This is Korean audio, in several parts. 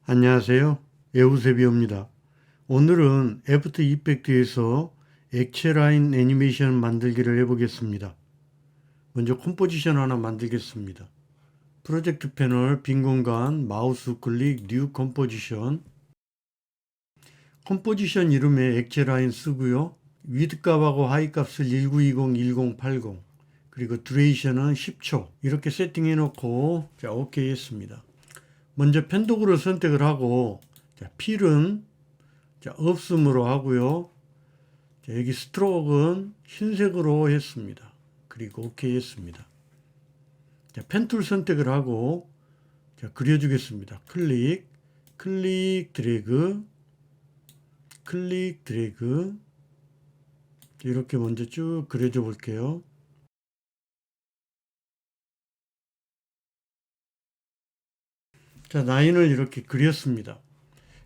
안녕하세요. 에우세비오입니다. 오늘은 애프터 이펙트에서 액체 라인 애니메이션 만들기를 해보겠습니다. 먼저 컴포지션 하나 만들겠습니다. 프로젝트 패널 빈 공간 마우스 클릭 뉴 컴포지션. 컴포지션 이름에 액체 라인 쓰고요. 위드 값하고 하이 값을 1920, 1080 그리고 듀레이션은 10초 이렇게 세팅해 놓고 오케이 했습니다. 먼저 펜도그를 선택을 하고 필은 없음으로 하고요. 여기 스트로크는 흰색으로 했습니다. 그리고 오케이 했습니다. 펜툴 선택을 하고 그려주겠습니다. 클릭 드래그 클릭 드래그 이렇게 먼저 쭉 그려줘 볼게요. 라인을 이렇게 그렸습니다.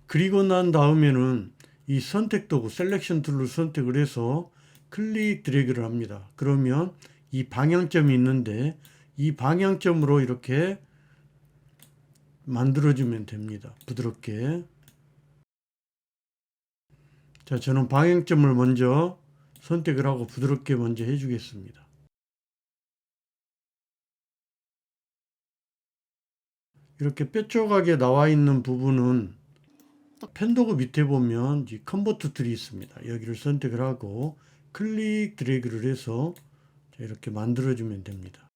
그리고 난 다음에는 이 선택 도구 셀렉션 툴로 선택을 해서 클릭 드래그를 합니다. 그러면 이 방향점이 있는데 이 방향점으로 이렇게 만들어주면 됩니다. 부드럽게. 저는 방향점을 먼저 선택을 하고 부드럽게 먼저 해주겠습니다. 이렇게 뾰족하게 나와 있는 부분은 펜도그 밑에 보면 이 컨버트 툴이 있습니다. 여기를 선택을 하고 클릭 드래그를 해서 이렇게 만들어주면 됩니다.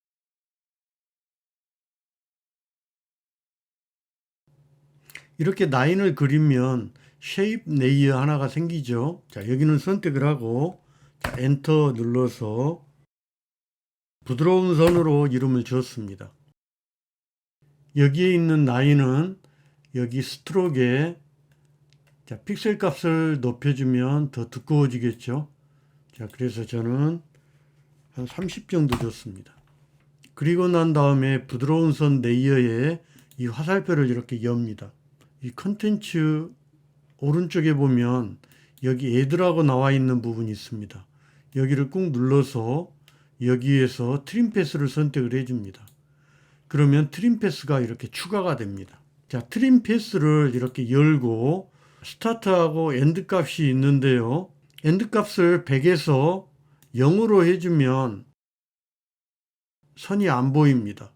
이렇게 라인을 그리면 쉐입 레이어 하나가 생기죠. 여기는 선택을 하고 엔터 눌러서 부드러운 선으로 이름을 주었습니다. 여기에 있는 라인은 여기 스트로크에 픽셀 값을 높여주면 더 두꺼워지겠죠. 그래서 저는 한 30 정도 줬습니다. 그리고 난 다음에 부드러운 선 레이어에 이 화살표를 이렇게 엽니다. 이 컨텐츠 오른쪽에 보면 여기 애드라고 나와 있는 부분이 있습니다. 여기를 꾹 눌러서 여기에서 트림 패스를 선택을 해줍니다. 그러면 트림 패스가 이렇게 추가가 됩니다. 트림 패스를 이렇게 열고 스타트하고 엔드 값이 있는데요. 엔드 값을 100에서 0으로 해주면 선이 안 보입니다.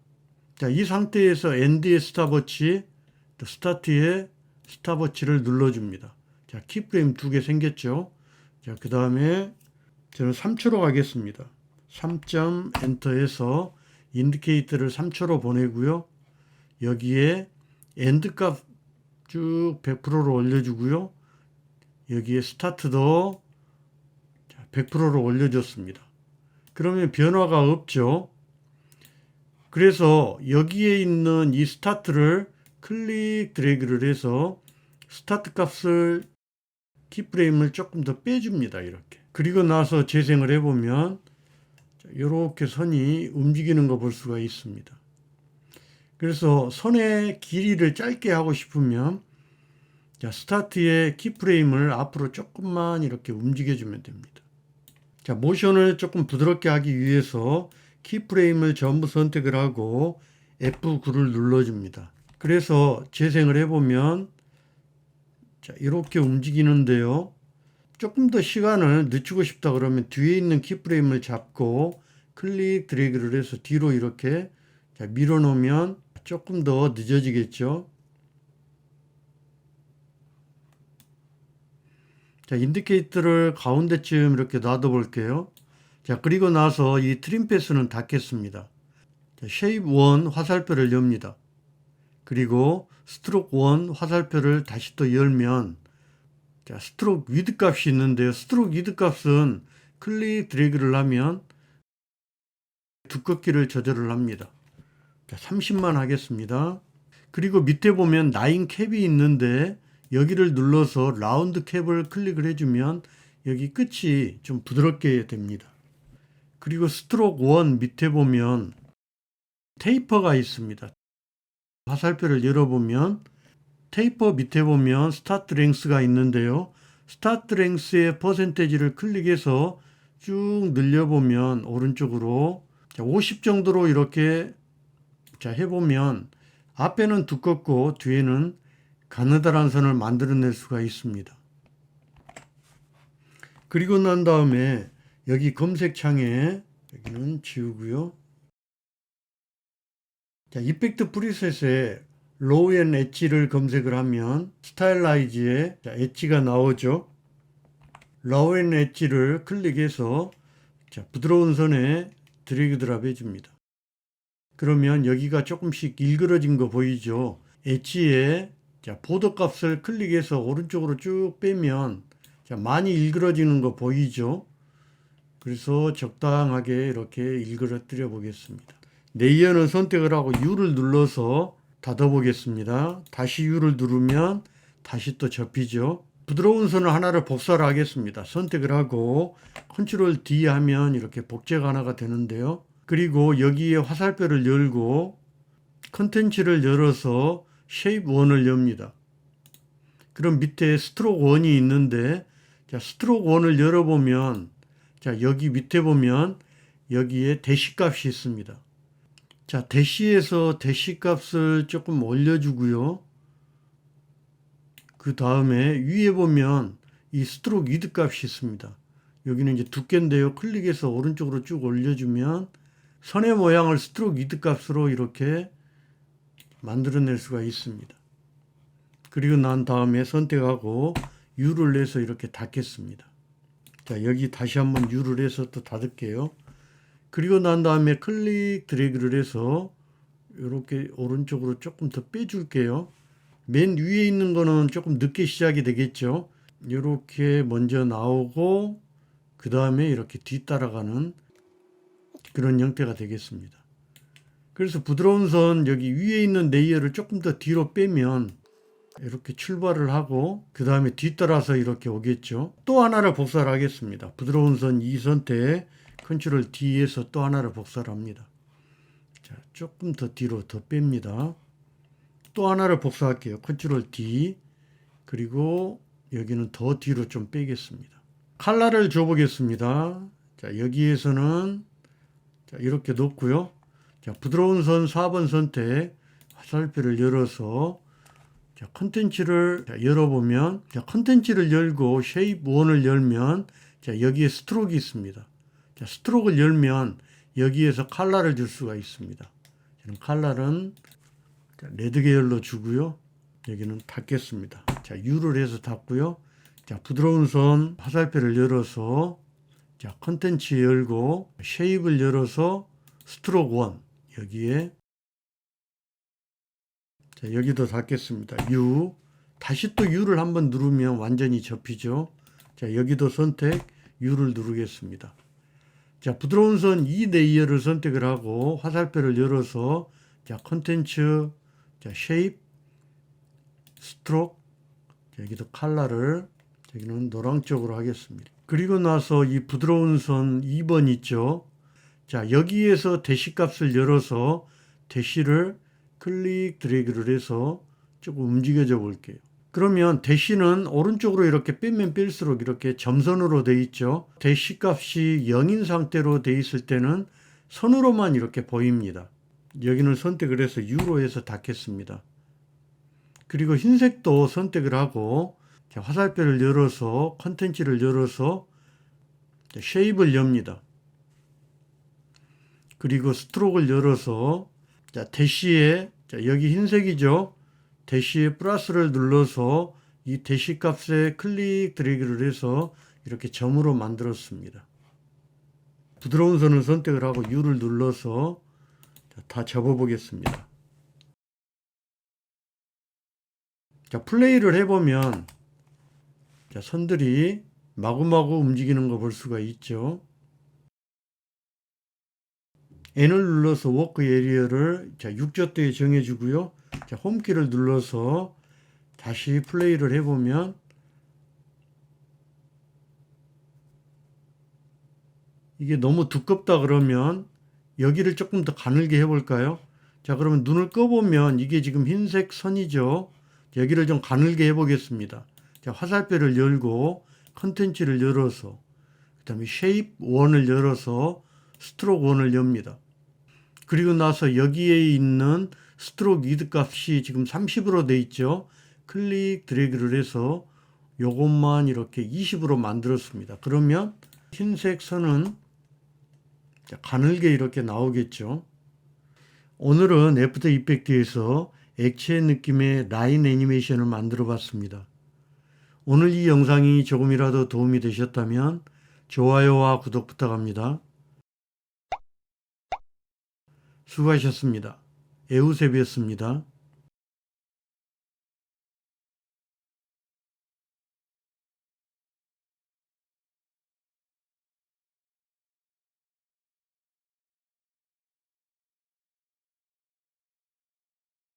이 상태에서 엔드의 스탑워치, 스타트의 스탑워치를 눌러줍니다. 키프레임 2개 생겼죠. 그 다음에 저는 3초로 가겠습니다. 3점 엔터해서 인디케이터를 3초로 보내고요. 여기에 엔드 값 쭉 100%로 올려주고요. 여기에 스타트도 100%로 올려줬습니다. 그러면 변화가 없죠. 그래서 여기에 있는 이 스타트를 클릭 드래그를 해서 스타트 값을 키프레임을 조금 더 빼줍니다. 이렇게. 그리고 나서 재생을 해보면 이렇게 선이 움직이는 거 볼 수가 있습니다. 그래서 선의 길이를 짧게 하고 싶으면 스타트의 키프레임을 앞으로 조금만 이렇게 움직여주면 됩니다. 모션을 조금 부드럽게 하기 위해서 키프레임을 전부 선택을 하고 F9를 눌러줍니다. 그래서 재생을 해보면 이렇게 움직이는데요. 조금 더 시간을 늦추고 싶다 그러면 뒤에 있는 키프레임을 잡고 클릭 드래그를 해서 뒤로 이렇게 밀어 놓으면 조금 더 늦어지겠죠. 인디케이터를 가운데쯤 이렇게 놔둬 볼게요. 그리고 나서 이 트림 패스는 닫겠습니다. 쉐입 1 화살표를 엽니다. 그리고 스트로크 1 화살표를 다시 또 열면 스트로크 위드 값이 있는데요. 스트로크 위드 값은 클릭 드래그를 하면 두껍기를 조절을 합니다. 30만 하겠습니다. 그리고 밑에 보면 라인 캡이 있는데 여기를 눌러서 라운드 캡을 클릭을 해주면 여기 끝이 좀 부드럽게 됩니다. 그리고 스트로크 1 밑에 보면 테이퍼가 있습니다. 화살표를 열어보면 테이퍼 밑에 보면 스타트 랭스가 있는데요. 스타트 랭스의 퍼센테이지를 클릭해서 쭉 늘려보면 오른쪽으로 50 정도로 이렇게 해보면 앞에는 두껍고 뒤에는 가느다란 선을 만들어낼 수가 있습니다. 그리고 난 다음에 여기 검색창에 여기는 지우고요. 자, 이펙트 프리셋에 로우 앤 엣지를 검색을 하면 스타일라이즈에 엣지가 나오죠. 로우 앤 엣지를 클릭해서 부드러운 선에 드래그 드랍 해줍니다. 그러면 여기가 조금씩 일그러진 거 보이죠? 엣지에 보더 값을 클릭해서 오른쪽으로 쭉 빼면 많이 일그러지는 거 보이죠? 그래서 적당하게 이렇게 일그러뜨려 보겠습니다. 레이어는 선택을 하고 U를 눌러서 닫아 보겠습니다. 다시 U를 누르면 다시 또 접히죠. 부드러운 선을 하나를 복사를 하겠습니다. 선택을 하고 컨트롤 D 하면 이렇게 복제가 하나가 되는데요. 그리고 여기에 화살표를 열고 컨텐츠를 열어서 쉐입 1을 엽니다. 그럼 밑에 스트로크 1이 있는데 스트로크 1을 열어보면 여기 밑에 보면 여기에 대시 값이 있습니다. 대시에서 대시 값을 조금 올려주고요. 그 다음에 위에 보면 이 스트로크 위드 값이 있습니다. 여기는 이제 두께인데요. 클릭해서 오른쪽으로 쭉 올려주면 선의 모양을 스트로크 위드 값으로 이렇게 만들어낼 수가 있습니다. 그리고 난 다음에 선택하고 U를 내서 이렇게 닫겠습니다. 여기 다시 한번 U를 해서 또 닫을게요. 그리고 난 다음에 클릭 드래그를 해서 이렇게 오른쪽으로 조금 더 빼줄게요. 맨 위에 있는 거는 조금 늦게 시작이 되겠죠. 이렇게 먼저 나오고 그 다음에 이렇게 뒤따라가는 그런 형태가 되겠습니다. 그래서 부드러운 선 여기 위에 있는 레이어를 조금 더 뒤로 빼면 이렇게 출발을 하고 그 다음에 뒤따라서 이렇게 오겠죠. 또 하나를 복사를 하겠습니다. 부드러운 선 2 선택 컨트롤 D에서 또 하나를 복사를 합니다. 조금 더 뒤로 더 뺍니다. 또 하나를 복사할게요. 컨트롤 D 그리고 여기는 더 뒤로 좀 빼겠습니다. 칼라를 줘보겠습니다. 여기에서는 이렇게 놓고요. 부드러운 선 4번 선택 화살표를 열어서 컨텐츠를 열어보면 컨텐츠를 열고 쉐입 1을 열면 여기에 스트로크가 있습니다. 스트로크를 열면 여기에서 칼라를 줄 수가 있습니다. 칼라는 레드 계열로 주고요. 여기는 닫겠습니다. U를 해서 닫고요. 부드러운 선 화살표를 열어서 컨텐츠 열고 쉐입을 열어서 스트로크 1 여기에 여기도 닫겠습니다. U 다시 또 U를 한번 누르면 완전히 접히죠. 여기도 선택 U를 누르겠습니다. 부드러운 선 이 레이어를 선택을 하고 화살표를 열어서 컨텐츠 쉐입 스트로크 여기도 컬러를 여기는 노랑 쪽으로 하겠습니다. 그리고 나서 이 부드러운 선 2번 있죠. 여기에서 대시 값을 열어서 대시를 클릭 드래그를 해서 조금 움직여줘 볼게요. 그러면 대시는 오른쪽으로 이렇게 빼면 뺄수록 이렇게 점선으로 돼 있죠. 대시 값이 0인 상태로 돼 있을 때는 선으로만 이렇게 보입니다. 여기는 선택을 해서 U로 해서 닫겠습니다. 그리고 흰색도 선택을 하고 화살표를 열어서 컨텐츠를 열어서 쉐입을 엽니다. 그리고 스트로크를 열어서 대시에 여기 흰색이죠. 대시에 플러스를 눌러서 이 대시 값에 클릭 드래그를 해서 이렇게 점으로 만들었습니다. 부드러운 선을 선택을 하고 U를 눌러서 다 접어 보겠습니다. 플레이를 해보면 선들이 마구마구 움직이는 거 볼 수가 있죠. N을 눌러서 워크 에리어를 6조대에 정해주고요. 홈키를 눌러서 다시 플레이를 해보면 이게 너무 두껍다 그러면 여기를 조금 더 가늘게 해볼까요? 그러면 눈을 꺼보면 이게 지금 흰색 선이죠. 여기를 좀 가늘게 해보겠습니다. 화살표를 열고 컨텐츠를 열어서 그 다음에 쉐입 1을 열어서 스트로크 1을 엽니다. 그리고 나서 여기에 있는 스트로크 위드 값이 지금 30으로 돼 있죠. 클릭 드래그를 해서 요것만 이렇게 20으로 만들었습니다. 그러면 흰색 선은 가늘게 이렇게 나오겠죠. 오늘은 애프터 이펙트에서 액체 느낌의 라인 애니메이션을 만들어 봤습니다. 오늘 이 영상이 조금이라도 도움이 되셨다면 좋아요와 구독 부탁합니다. 수고하셨습니다. 에우셉이었습니다.